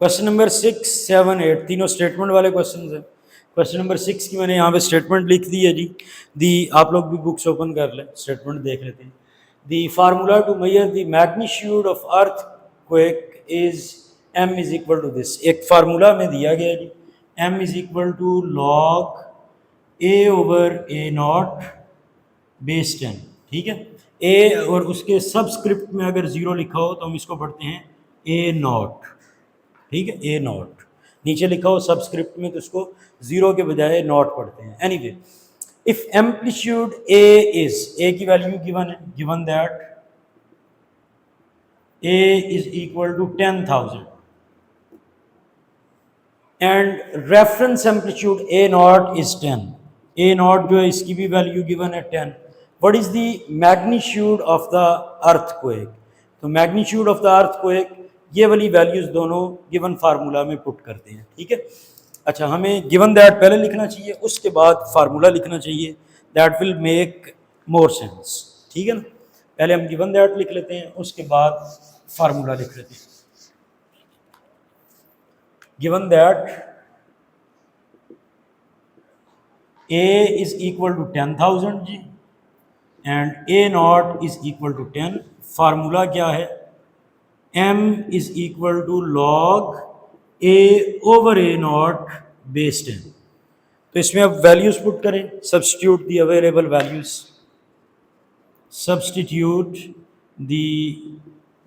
Question number 6, 7, 8 तीनों statement वाले question हैं। क्वेश्चन नंबर 6 की मैंने यहाँ पे स्टेटमेंट लिख दी है जी। आप लोग भी बुक्स ओपन कर लें, स्टेटमेंट देख लेते हैं। The formula to measure the magnitude of earth quake is m is equal to this. एक फार्मूला में दिया गया जी, m is equal to log a over a naught base 10। ठीक है, a और उसके सबस्क्रिप्ट में अगर जीरो लिखा हो तो हम इसको पढ़ते हैं a नॉट। ठीक है, ए नॉट नीचे लिखा हो सबस्क्रिप्ट में तो उसको जीरो के बजाय नॉट पढ़ते हैं। Anyway, if amplitude A is, A की वैल्यू गिवन है, given that A is equal to 10,000 and reference amplitude A naught is 10। A naught जो है इसकी भी वैल्यू गिवन है 10। What is the magnitude of the earthquake? तो magnitude of the earthquake ये वाली वैल्यूज दोनों गिवन फार्मूला में पुट करते हैं। ठीक है, अच्छा हमें गिवन दैट पहले लिखना चाहिए, उसके बाद फार्मूला लिखना चाहिए। That will make more sense. ठीक है ना, पहले हम गिवन दैट लिख लेते हैं, उसके बाद फार्मूला लिख लेते हैं। Given that a is equal to 10,000 जी and a naught is equal to 10। Formula क्या है? m is equal to log a over a naught base 10। तो इसमें अब वैल्यूज पुट करें, substitute the available values, substitute the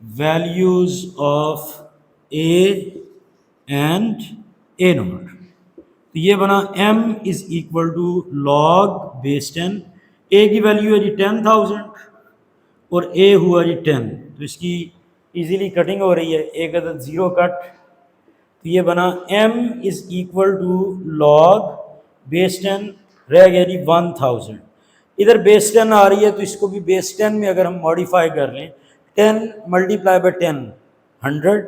values of a and a naught. तो ये बना m is equal to log base 10। a की value है जी 10,000 और a हुआ जी 10, तो इसकी इजीली कटिंग हो रही है, एक अदद जीरो कट। तो ये बना m is equal to log base 10, रह गया जी 1000। इधर बेस 10 आ रही है तो इसको भी बेस 10 में अगर हम मॉडिफाई कर लें, 10 multiply by 10 100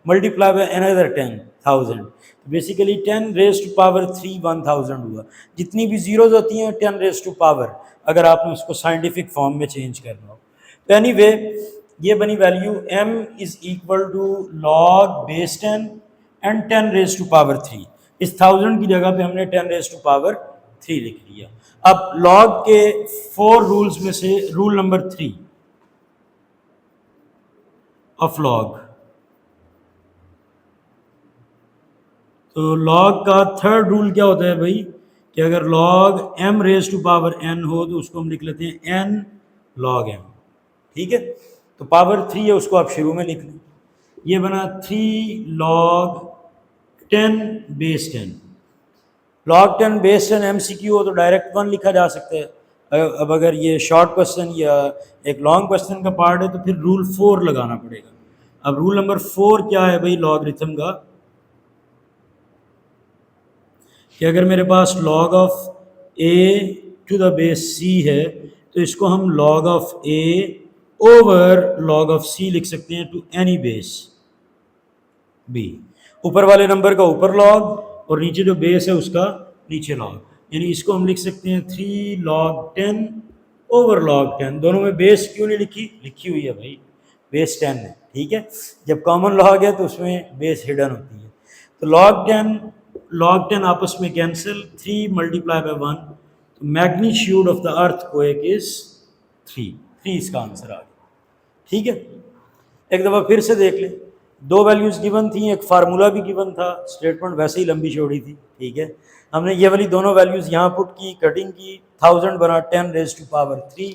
multiply by another 10,000, basically 10 raise to power 3 1000 हुआ। जितनी भी जीरोज होती हैं 10 रेज टू पावर, अगर आपने उसको साइंटिफिक फॉर्म में चेंज करना हो। तो एनीवे ये बनी value m is equal to log base 10 and 10 raise to power 3। इस 1000 की जगह पे हमने 10 रेज टू पावर 3 लिख लिया। अब लॉग के 4 रूल्स में से रूल नंबर 3 ऑफ लॉग, तो लॉग का थर्ड रूल क्या होता है भाई कि अगर log m raise to power n हो तो उसको हम लिख लेते हैं n log m। ठीक है, तो पावर 3 है उसको आप शुरू में लिख लें। ये बना 3 log 10 base 10। log 10 base 10 MCQ हो तो डायरेक्ट 1 लिखा जा सकता है। अब अगर ये शॉर्ट क्वेश्चन या एक लॉन्ग क्वेश्चन का पार्ट है तो फिर रूल 4 लगाना पड़ेगा। अब रूल नंबर 4 क्या है भाई लॉगरिथम का, कि अगर मेरे पास log of a to the base c है तो इसको हम log of a over log of c लिख सकते हैं टू एनी बेस b। ऊपर वाले नंबर का ऊपर log और नीचे जो बेस है उसका नीचे log, यानी इसको हम लिख सकते हैं 3 log 10 ओवर log 10। दोनों में बेस क्यों नहीं लिखी? लिखी हुई है भाई, बेस 10 है। ठीक है, जब कॉमन log है तो उसमें बेस हिडन होती है। तो log 10 आपस में कैंसिल, 3 मल्टीप्लाई बाय 1, तो magnitude of the earthquake is 3 इसका आंसर आ गया। ठीक है, एक दफ़ा फिर से देख लें, दो वैल्यूज़ गिवन थी, एक फार्मूला भी गिवन था, स्टेटमेंट वैसे ही लंबी चौड़ी थी। ठीक है, हमने ये वाली दोनों वैल्यूज़ यहाँ पुट की, कटिंग की, 1000 बना 10 रेज टू पावर 3,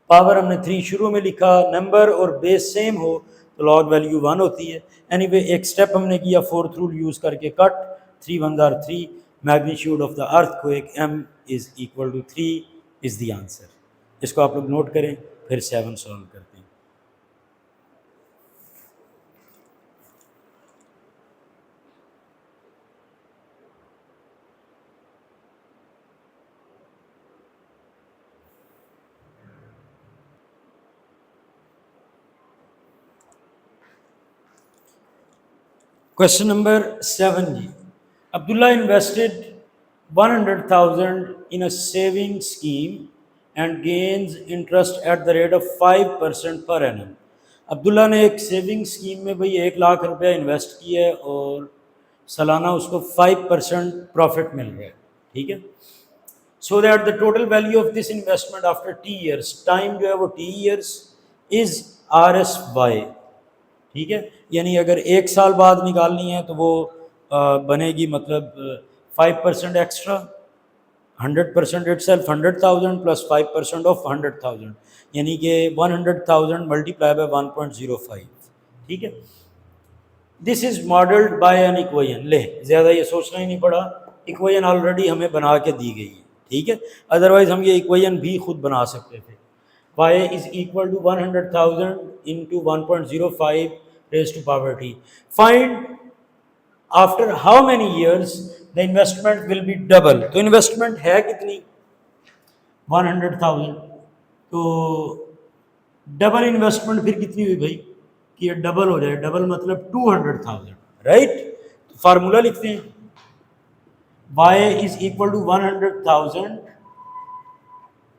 पावर हमने 3 शुरू में लिखा, नंबर और बेस सेम हो तो लॉग वैल्यू 1 होती है। एनीवे एक स्टेप हमने किया 4th रूल यूज़ करके, cut 3 1 are 3, magnitude of the earthquake m is equal to 3 is the answer. इसको आप लोग नोट करें, फिर 7 सॉल्व करते हैं। Question number 7 ji, Abdullah invested 100,000 in a saving scheme and gains interest at the rate of 5% per annum. Abdullah ने एक saving scheme में भाई 1 लाख रुपया इन्वेस्ट किया है और सालाना उसको 5% प्रॉफिट मिल रहा है, ठीक है। So that the total value of this investment after T years, time जो है वो टी ईयर्स इज RSY, ठीक है। यानी अगर 1 साल बाद निकालनी है तो वो बनेगी मतलब 5% extra, 100% itself 100,000 plus 5% of 100,000, यानी कि 100,000 मल्टीप्लाई बाय 1.05, ठीक है। This is modelled by an equation. ले ज़्यादा ये सोचना ही नहीं पड़ा, इक्वेशन ऑलरेडी हमें बना के दी गई है, ठीक है। अदरवाइज हम ये इक्वेशन भी खुद बना सकते थे। y is equal to 100,000 into 1.05 raised to power t. Find after how many years the investment will be double. तो इन्वेस्टमेंट है कितनी? 100,000। तो डबल इन्वेस्टमेंट फिर कितनी हुई भाई कि ये डबल हो जाए? डबल मतलब 200,000, राइट। तो फार्मूला लिखते हैं, y is equal to 100,000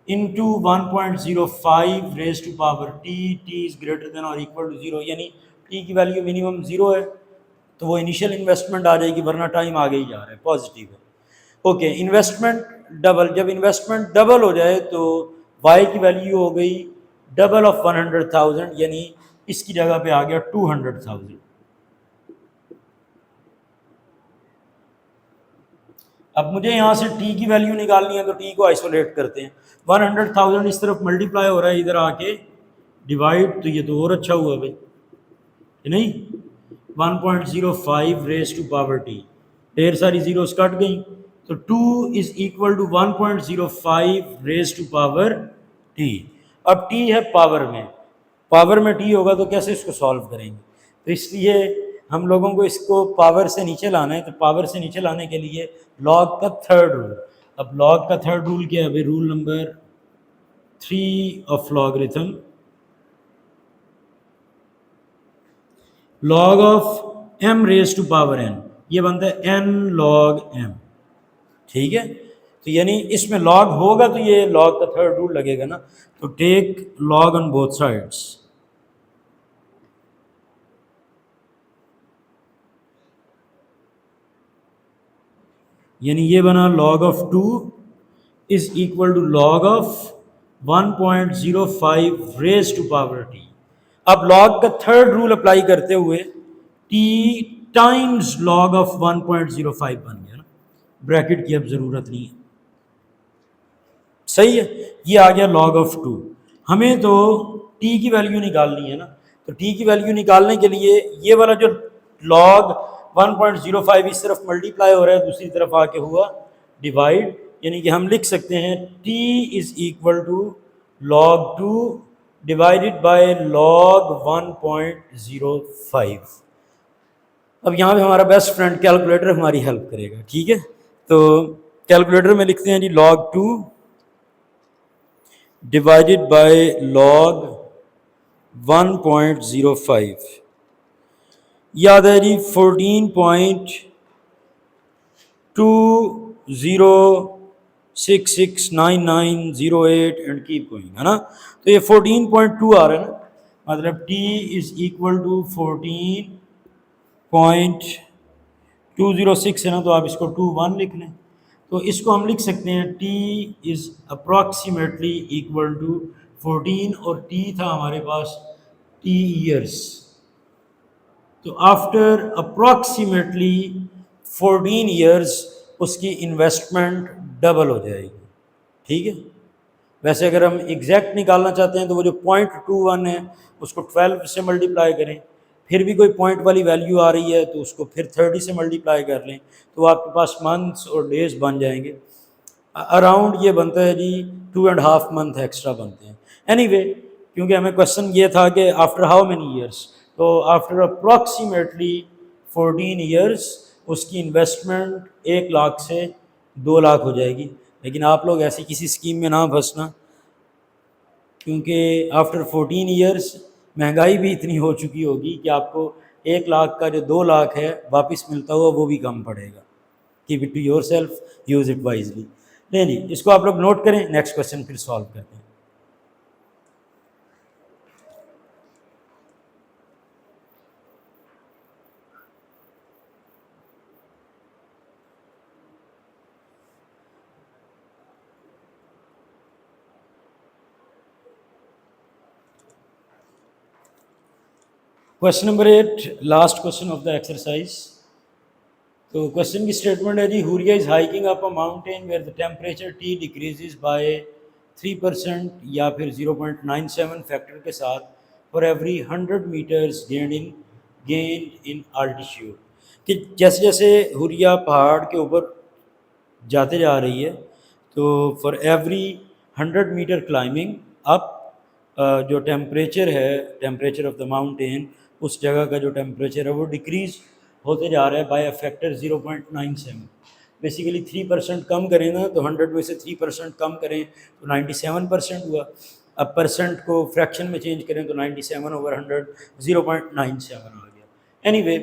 into 1.05 raised to power t, t is greater than or equal to 0, यानी t की वैल्यू मिनिमम 0 है तो वो इनिशियल इन्वेस्टमेंट आ जाएगी, वरना टाइम आगे ही जा रहा है, पॉजिटिव है। ओके, इन्वेस्टमेंट डबल, जब इन्वेस्टमेंट डबल हो जाए तो y की वैल्यू हो गई डबल ऑफ 100,000, यानी इसकी जगह पे आ गया 200,000। अब मुझे यहाँ से t की वैल्यू निकालनी है तो t को आइसोलेट करते हैं। 100,000 इस तरफ मल्टीप्लाई हो रहा है, इधर आके डिवाइड, तो ये तो और अच्छा हुआ भाई, नहीं। 1.05 रेज टू पावर टी, ढेर सारी जीरोस कट गई, तो 2 is equal to 1.05 raise to power t. अब टी है पावर में, पावर में टी होगा तो कैसे इसको सॉल्व करेंगे? तो इसलिए हम लोगों को इसको पावर से नीचे लाना है, तो पावर से नीचे लाने के लिए लॉग का थर्ड रूल। अब लॉग का थर्ड रूल क्या है भाई? Rule number 3 of logarithm, log of m raise to power n, ये बनता है n log m, ठीक है। तो यानी इसमें लॉग होगा तो ये लॉग का थर्ड रूल लगेगा ना, तो take log on both sides, यानी ये बना log of 2 is equal to log of 1.05 raise to power t। अब log का थर्ड रूल अप्लाई करते हुए t टाइम्स log ऑफ 1.05 बन गया ना, ब्रैकेट की अब जरूरत नहीं है, सही है। ये आ गया log ऑफ 2। हमें तो t की वैल्यू निकालनी है ना, तो t की वैल्यू निकालने के लिए ये वाला जो log 1.05 इस तरफ मल्टीप्लाई हो रहा है, दूसरी तरफ आके हुआ डिवाइड, यानी कि हम लिख सकते हैं t is equal to log 2 divided by log 1.05। अब यहाँ पे हमारा बेस्ट फ्रेंड कैलकुलेटर हमारी हेल्प करेगा, ठीक है। तो कैलकुलेटर में लिखते हैं जी log 2 डिवाइडेड बाय log 1.05, याद है जी 14.2066998 एंड कीप गोइंग, है ना। तो ये 14.2 आ रहा है ना, मतलब t इज इक्वल टू 14.206 है ना, तो आप इसको 21 लिख लें। तो इसको हम लिख सकते हैं t is approximately equal to 14, और t था हमारे पास t ईयर्स, तो आफ्टर अप्रॉक्सीमेटली 14 ईयर्स उसकी इन्वेस्टमेंट डबल हो जाएगी, ठीक है। वैसे अगर हम एग्जैक्ट निकालना चाहते हैं तो वो जो 0.21 है उसको 12 से मल्टीप्लाई करें, फिर भी कोई पॉइंट वाली वैल्यू आ रही है तो उसको फिर 30 से मल्टीप्लाई कर लें, तो आपके पास मंथ्स और डेज बन जाएंगे। अराउंड ये बनता है जी 2.5 मंथ एक्स्ट्रा बनते हैं। एनीवे, क्योंकि हमें क्वेश्चन ये था कि आफ्टर हाउ मेनी ईयर्स, तो आफ्टर अप्रॉक्सीमेटली 14 ईयर्स उसकी इन्वेस्टमेंट 1 लाख से 2 लाख हो जाएगी। लेकिन आप लोग ऐसी किसी स्कीम में ना फंसना, क्योंकि आफ्टर 14 ईयर्स महंगाई भी इतनी हो चुकी होगी कि आपको 1 लाख का जो 2 लाख है वापस मिलता हुआ वो भी कम पड़ेगा। Keep it to yourself, use it wisely. नहीं जी, इसको आप लोग नोट करें, नेक्स्ट क्वेश्चन फिर सॉल्व करते हैं। Question number 8, last question of the exercise. तो क्वेश्चन की स्टेटमेंट है जी, Huria is hiking up a mountain where the temperature T decreases by 3% या फिर 0.97 फैक्टर के साथ for every 100 meters gain in altitude. कि जैसे जैसे हुरिया पहाड़ के ऊपर जाते जा रही है तो for every 100 metre climbing up जो टेम्परेचर है, टेम्परेचर ऑफ द माउंटेन, उस जगह का जो टेम्परेचर है वो डिक्रीज होते जा रहा है बाय अ फैक्टर 0.97। बेसिकली 3% कम करें ना तो 100 में से 3% कम करें तो 97% हुआ। अब परसेंट को फ्रैक्शन में चेंज करें तो 97/100 0.97 आ गया। Anyway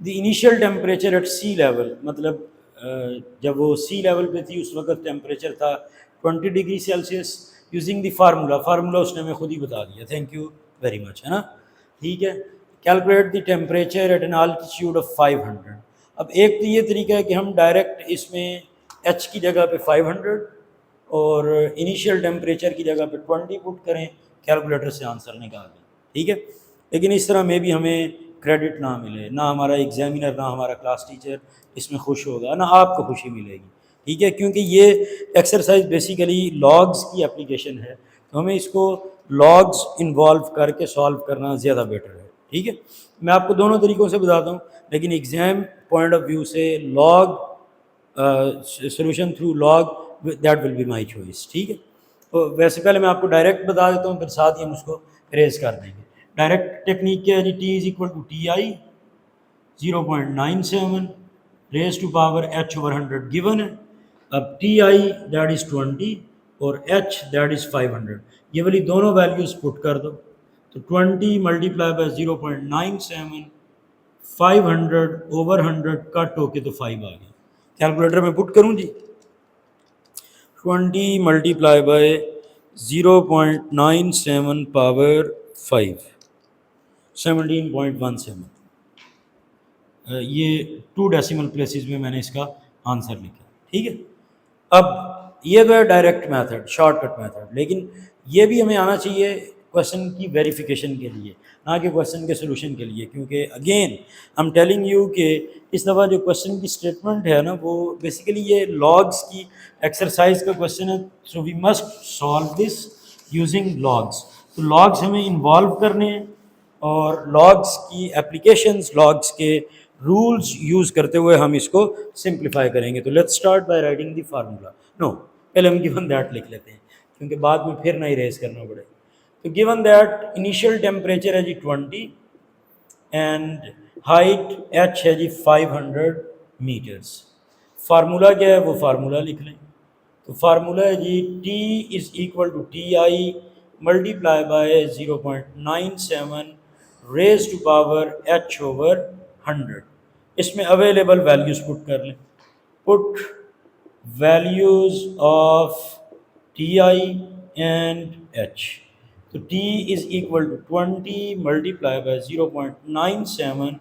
the initial temperature at sea level, मतलब जब वो सी लेवल पे थी उस वक्त टेम्परेचर था 20 degree Celsius. Using the formula उसने हमें खुद ही बता दिया, थैंक यू वेरी मच, है ना। ठीक है, calculate the temperature at an altitude of 500। अब एक तो ये तरीका है कि हम डायरेक्ट इसमें एच की जगह पे 500 और इनिशियल टेम्परेचर की जगह पे 20 पुट करें, कैलकुलेटर से आंसर निकाल दें। ठीक है, लेकिन इस तरह में भी हमें क्रेडिट ना मिले, ना हमारा एग्जामिनर, ना हमारा क्लास टीचर इसमें खुश होगा, ना आपको खुशी मिलेगी। ठीक है, क्योंकि ये एक्सरसाइज बेसिकली लॉग्स की एप्लीकेशन है, तो हमें इसको लॉग्स इन्वॉल्व करके सॉल्व करना ज़्यादा बेटर है। ठीक है, मैं आपको दोनों तरीक़ों से बताता हूँ, लेकिन एग्ज़ाम पॉइंट ऑफ व्यू से log solution through log that will be my choice. ठीक है, तो वैसे पहले मैं आपको डायरेक्ट बता देता हूँ, फिर साथ ही हम उसको रेज कर देंगे। डायरेक्ट टेक्निक क्या है जी, T is equal to T I 0.97 raise to power h/100 given है। अब टी आई दैट इज़ 20 और h दैट इज़ 500, ये वाली दोनों वैल्यूज़ पुट कर दो। तो 20 मल्टीप्लाई बाय 0.97, 500/100 कट होके तो 5 आ गया। कैलकुलेटर में पुट करूँ जी, 20 मल्टीप्लाई बाय 0.97 पावर 5, 17.17। ये 2 डेसिमल प्लेसेस में मैंने इसका आंसर लिखा। ठीक है, अब ये तो है डायरेक्ट मेथड, शॉर्टकट मेथड, लेकिन ये भी हमें आना चाहिए क्वेश्चन की वेरिफिकेशन के लिए, ना कि क्वेश्चन के सोल्यूशन के लिए, क्योंकि again I am telling you कि इस दफ़ा जो क्वेश्चन की स्टेटमेंट है ना, वो बेसिकली ये लॉग्स की एक्सरसाइज का क्वेश्चन है, so we must solve this using logs. तो लॉग्स हमें इन्वॉल्व करने हैं और लॉग्स की एप्लीकेशंस, लॉग्स के रूल्स यूज़ करते हुए हम इसको सिंप्लीफाई करेंगे। तो let's start by writing the formula. No, पहले हम गिवन दैट लिख लेते हैं, क्योंकि बाद में फिर ना इरेज करना पड़े। तो गिवन दैट इनिशियल टेम्परेचर है जी 20 एंड हाइट h है जी 500 मीटर्स। फार्मूला क्या है, वो फार्मूला लिख लें। तो फार्मूला है जी T is equal to T i multiply by 0.97 raise to power h/100। इसमें अवेलेबल वैल्यूज़ पुट कर लें। Put values of t i and h। तो t is equal to 20 multiply by 0.97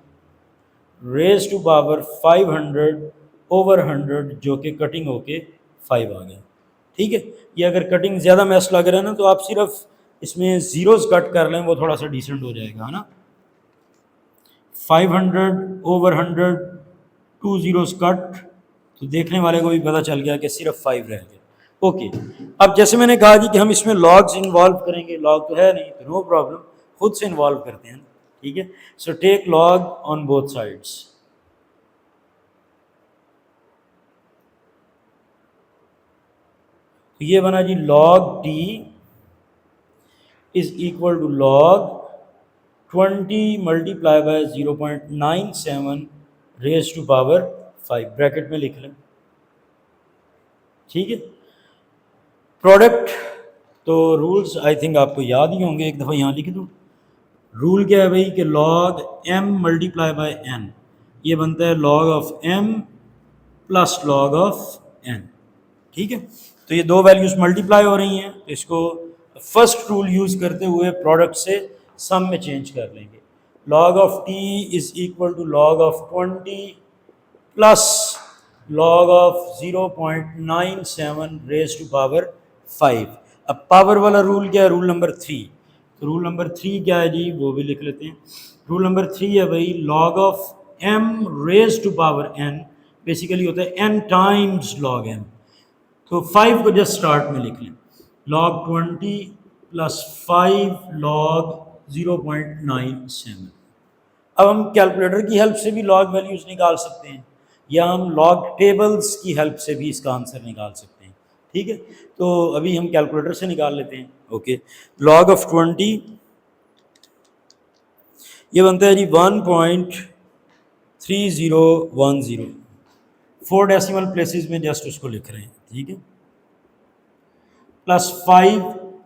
raise to power 500/100, जो कि cutting होके 5 आ गया। ठीक है, ये अगर कटिंग ज़्यादा मैस लग रहा है ना, तो आप सिर्फ इसमें ज़ीरोज़ कट कर लें, वो थोड़ा सा डिसेंट हो जाएगा, है ना। 500/100, 2 ज़ीरोज़ कट, तो देखने वाले को भी पता चल गया कि सिर्फ 5 रह गया। ओके, अब जैसे मैंने कहा जी कि हम इसमें लॉग्स इन्वॉल्व करेंगे, लॉग तो है नहीं तो नो प्रॉब्लम, खुद से इन्वॉल्व करते हैं। ठीक है, so take log on both sides. तो ये बना जी log T is equal to log 20 multiply by 0.97 raise to power 5, bracket में लिख लें। ठीक है, प्रोडक्ट तो रूल्स आई थिंक आपको याद ही होंगे, एक दफ़ा यहाँ लिख दूँ। रूल क्या है भाई कि log m multiply by n, ये बनता है log of m plus log of n। ठीक है, तो ये दो वैल्यूज़ मल्टीप्लाई हो रही हैं, तो इसको फर्स्ट रूल यूज़ करते हुए प्रोडक्ट से सम में चेंज कर लेंगे। Log of t is equal to log of 20 plus log of 0.97 raise to power 5। अब पावर वाला रूल क्या है, रूल नंबर 3। तो रूल नंबर 3 क्या है जी, वो भी लिख लेते हैं। रूल नंबर 3 है भाई, log of m raise to power n basically होता है n टाइम्स लॉग m। तो 5 को जस्ट स्टार्ट में लिख लें, लॉग 20 प्लस 5 लॉग 0.97। अब हम कैलकुलेटर की हेल्प से भी लॉग वैल्यूज निकाल सकते हैं, या हम लॉग टेबल्स की हेल्प से भी इसका आंसर निकाल सकते हैं। ठीक है, तो अभी हम कैलकुलेटर से निकाल लेते हैं। ओके, लॉग ऑफ 20 ये बनता है जी 1.3010, 4 डेसिमल प्लेसेस में जस्ट उसको लिख रहे हैं। ठीक है, प्लस 5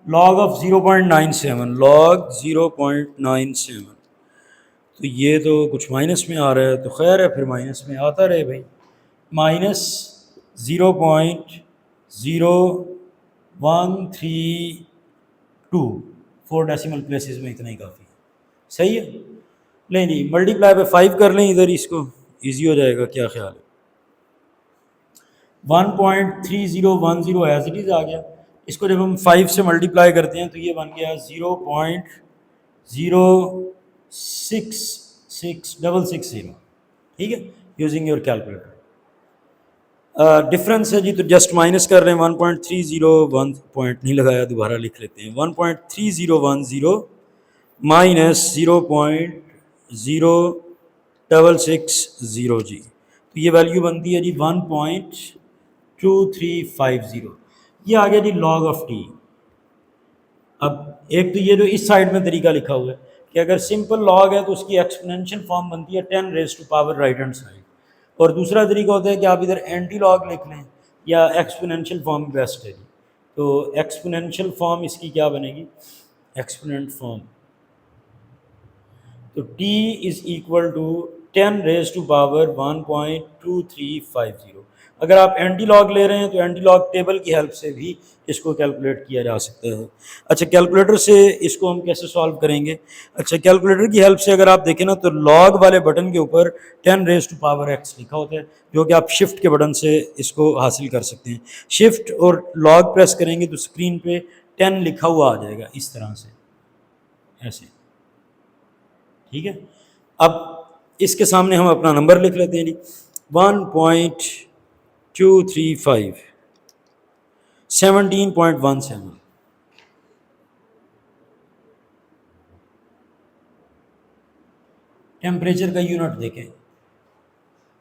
लॉग ऑफ 0.97, लॉग 0.97, तो ये तो कुछ माइनस में आ रहा है, तो खैर है, फिर माइनस में आता रहे भाई। माइनस 0.0132, 4 डेसिमल प्लेसेस में इतना ही काफ़ी है। सही है, नहीं नहीं, मल्टीप्लाई पे 5 कर लें इधर, इसको इजी हो जाएगा, क्या ख्याल है। 1.3010 एज इट इज़ आ गया। इसको जब हम 5 से मल्टीप्लाई करते हैं तो ये बन गया 0.06660। ठीक है, यूजिंग योर कैलकुलेटर। डिफरेंस है जी, तो जस्ट माइनस कर रहे हैं। 1.301 पॉइंट नहीं लगाया, दोबारा लिख लेते हैं। 1.3010 माइनस 0.0660 जी, तो ये वैल्यू बनती है जी 1.2350। ये आ गया जी लॉग ऑफ टी। अब एक तो ये जो इस साइड में तरीका लिखा हुआ है कि अगर सिंपल लॉग है तो उसकी एक्सपोनेंशियल फॉर्म बनती है 10 raise to power right hand side, और दूसरा तरीका होता है कि आप इधर एंटी लॉग लिख लें, या एक्सपोनेंशियल फॉर्म बेस्ट है जी। तो एक्सपोनेंशियल फॉर्म इसकी क्या बनेगी, एक्सपोनेंट फॉर्म, तो t is equal to 10 raise to power 1.2350। अगर आप एंटी लॉग ले रहे हैं तो एंटी लॉग टेबल की हेल्प से भी इसको कैलकुलेट किया जा सकता है। अच्छा, कैलकुलेटर से इसको हम कैसे सॉल्व करेंगे। अच्छा, कैलकुलेटर की हेल्प से अगर आप देखें ना, तो लॉग वाले बटन के ऊपर 10 रेज टू पावर x लिखा होता है, जो कि आप शिफ्ट के बटन से इसको हासिल कर सकते हैं। शिफ्ट और लॉग प्रेस करेंगे तो स्क्रीन पे 10 लिखा हुआ आ जाएगा इस तरह से, ऐसे। ठीक है, अब इसके सामने हम अपना नंबर लिख लेते हैं जी, 1.235 17.17। टेम्परेचर का यूनिट देखें,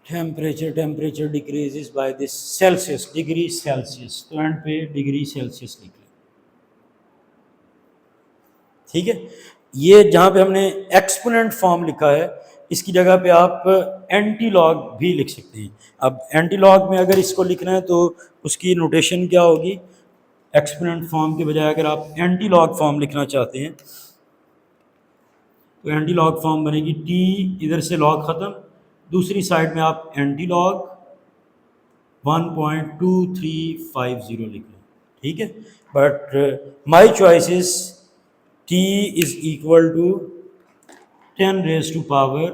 temperature decreases by this Celsius, degree Celsius, तो एंड पे डिग्री सेल्सियस लिख लें। ठीक है, ये जहाँ पे हमने एक्सपोनेंट फॉर्म लिखा है, इसकी जगह पे आप एंटी लॉग भी लिख सकते हैं। अब एंटी लॉग में अगर इसको लिखना है तो उसकी नोटेशन क्या होगी, एक्सपोनेंट फॉर्म के बजाय अगर आप एंटी लॉग फॉर्म लिखना चाहते हैं तो एंटी लॉग फॉर्म बनेगी टी, इधर से लॉग ख़त्म, दूसरी साइड में आप एंटी लॉग 1.2350 लिख लो। ठीक है, but my choice is t is equal to 10 raised to power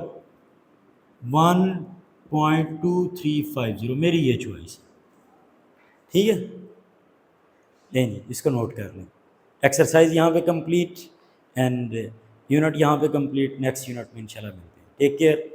1.2350, मेरी ये चॉइस है। ठीक है, नहीं, इसको नोट कर लें। एक्सरसाइज यहाँ पे कंप्लीट एंड यूनिट यहाँ पे कंप्लीट। नेक्स्ट यूनिट में इंशाल्लाह मिलते हैं। Take care.